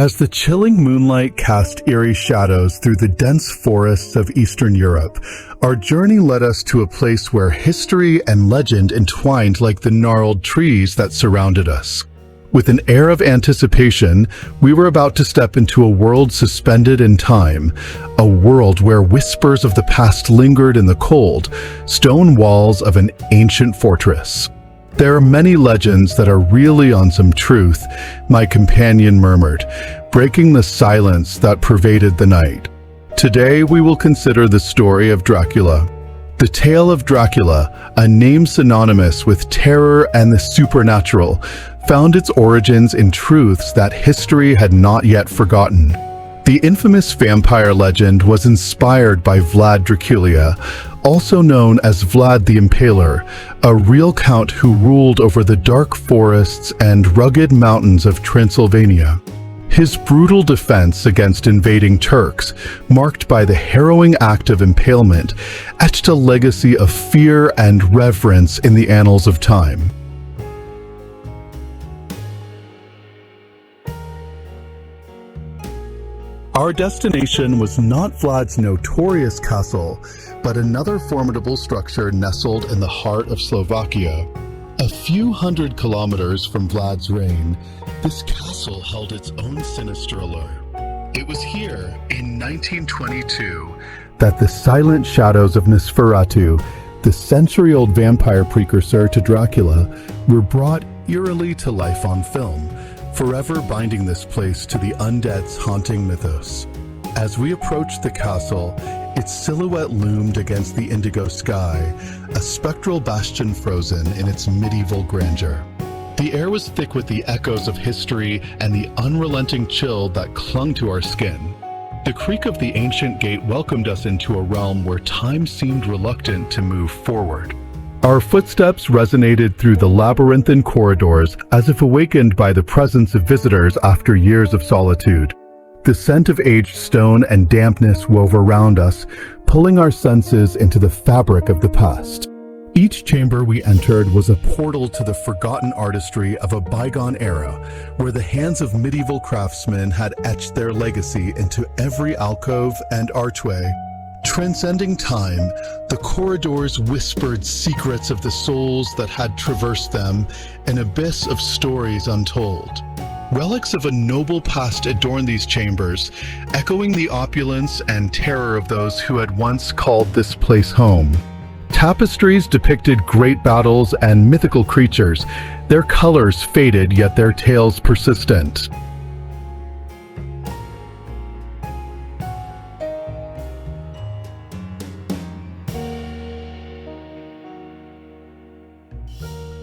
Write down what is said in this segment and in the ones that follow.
As the chilling moonlight cast eerie shadows through the dense forests of Eastern Europe, our journey led us to a place where history and legend entwined like the gnarled trees that surrounded us. With an air of anticipation, we were about to step into a world suspended in time, a world where whispers of the past lingered in the cold, stone walls of an ancient fortress. "There are many legends that are really on some truth," my companion murmured, breaking the silence that pervaded the night. Today we will consider the story of Dracula. The tale of Dracula, a name synonymous with terror and the supernatural, found its origins in truths that history had not yet forgotten. The infamous vampire legend was inspired by Vlad Dracula, also known as Vlad the Impaler, a real count who ruled over the dark forests and rugged mountains of Transylvania. His brutal defense against invading Turks, marked by the harrowing act of impalement, etched a legacy of fear and reverence in the annals of time. Our destination was not Vlad's notorious castle, but another formidable structure nestled in the heart of Slovakia. A few hundred kilometers from Vlad's reign, this castle held its own sinister allure. It was here, in 1922, that the silent shadows of Nosferatu, the century-old vampire precursor to Dracula, were brought eerily to life on film, forever binding this place to the undead's haunting mythos. As we approached the castle, its silhouette loomed against the indigo sky, a spectral bastion frozen in its medieval grandeur. The air was thick with the echoes of history and the unrelenting chill that clung to our skin. The creak of the ancient gate welcomed us into a realm where time seemed reluctant to move forward. Our footsteps resonated through the labyrinthine corridors as if awakened by the presence of visitors after years of solitude. The scent of aged stone and dampness wove around us, pulling our senses into the fabric of the past. Each chamber we entered was a portal to the forgotten artistry of a bygone era, where the hands of medieval craftsmen had etched their legacy into every alcove and archway. Transcending time, the corridors whispered secrets of the souls that had traversed them, an abyss of stories untold. Relics of a noble past adorn these chambers, echoing the opulence and terror of those who had once called this place home. Tapestries depicted great battles and mythical creatures, their colors faded yet their tales persistent.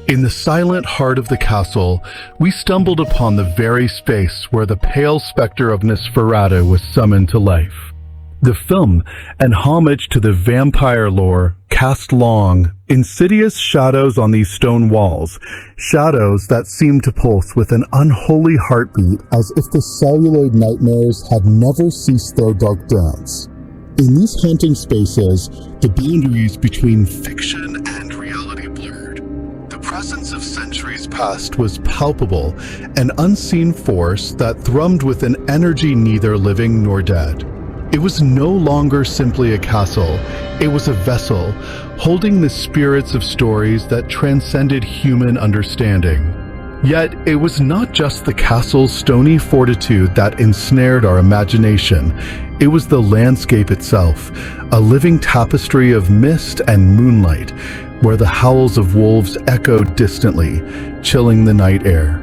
In the silent heart of the castle, we stumbled upon the very space where the pale specter of Nosferatu was summoned to life. The film, an homage to the vampire lore, cast long, insidious shadows on these stone walls, shadows that seemed to pulse with an unholy heartbeat as if the celluloid nightmares had never ceased their dark dance. In these haunting spaces, the boundaries between fiction and reality blurred. The presence of centuries past was palpable, an unseen force that thrummed with an energy neither living nor dead. It was no longer simply a castle, it was a vessel, holding the spirits of stories that transcended human understanding. Yet, it was not just the castle's stony fortitude that ensnared our imagination, it was the landscape itself, a living tapestry of mist and moonlight, where the howls of wolves echoed distantly, chilling the night air.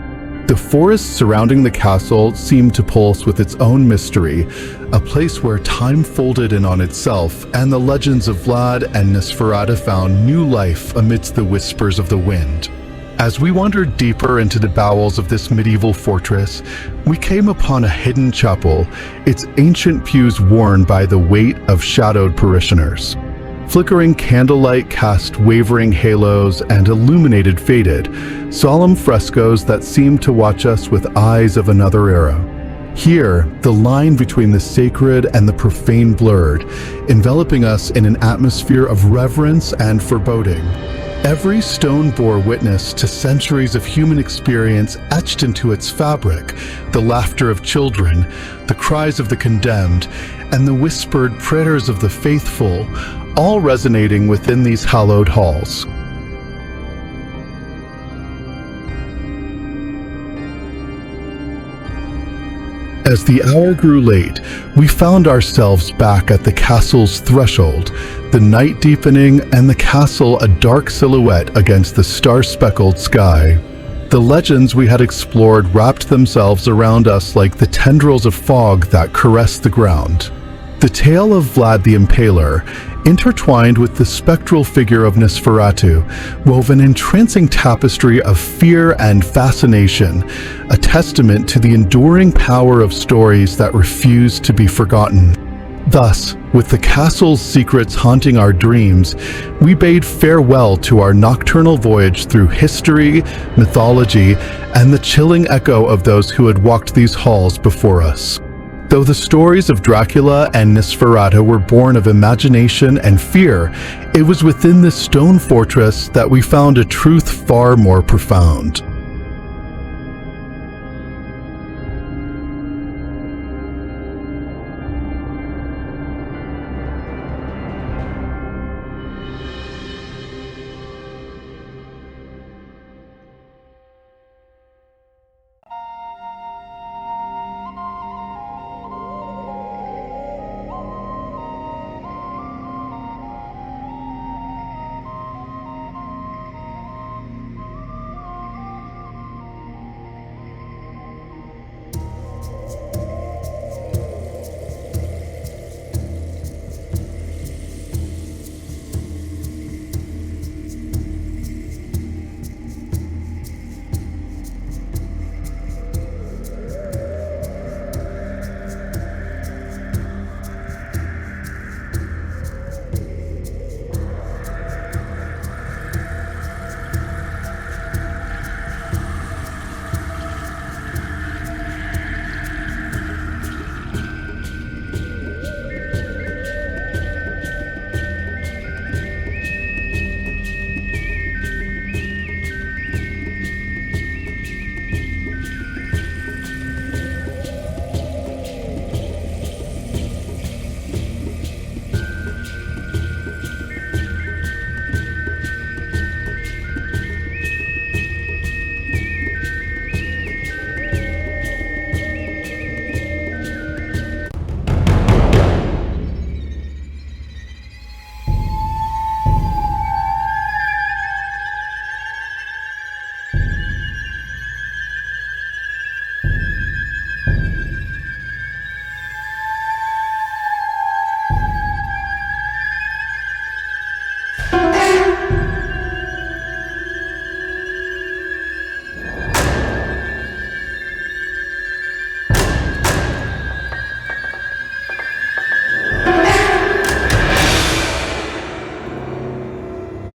The forest surrounding the castle seemed to pulse with its own mystery, a place where time folded in on itself and the legends of Vlad and Nosferatu found new life amidst the whispers of the wind. As we wandered deeper into the bowels of this medieval fortress, we came upon a hidden chapel, its ancient pews worn by the weight of shadowed parishioners. Flickering candlelight cast wavering halos and illuminated faded, solemn frescoes that seemed to watch us with eyes of another era. Here, the line between the sacred and the profane blurred, enveloping us in an atmosphere of reverence and foreboding. Every stone bore witness to centuries of human experience etched into its fabric, the laughter of children, the cries of the condemned, and the whispered prayers of the faithful, all resonating within these hallowed halls. As the hour grew late, we found ourselves back at the castle's threshold, the night deepening and the castle a dark silhouette against the star-speckled sky. The legends we had explored wrapped themselves around us like the tendrils of fog that caressed the ground. The tale of Vlad the Impaler, intertwined with the spectral figure of Nosferatu, wove an entrancing tapestry of fear and fascination, a testament to the enduring power of stories that refuse to be forgotten. Thus, with the castle's secrets haunting our dreams, we bade farewell to our nocturnal voyage through history, mythology, and the chilling echo of those who had walked these halls before us. Though the stories of Dracula and Nosferatu were born of imagination and fear, it was within this stone fortress that we found a truth far more profound.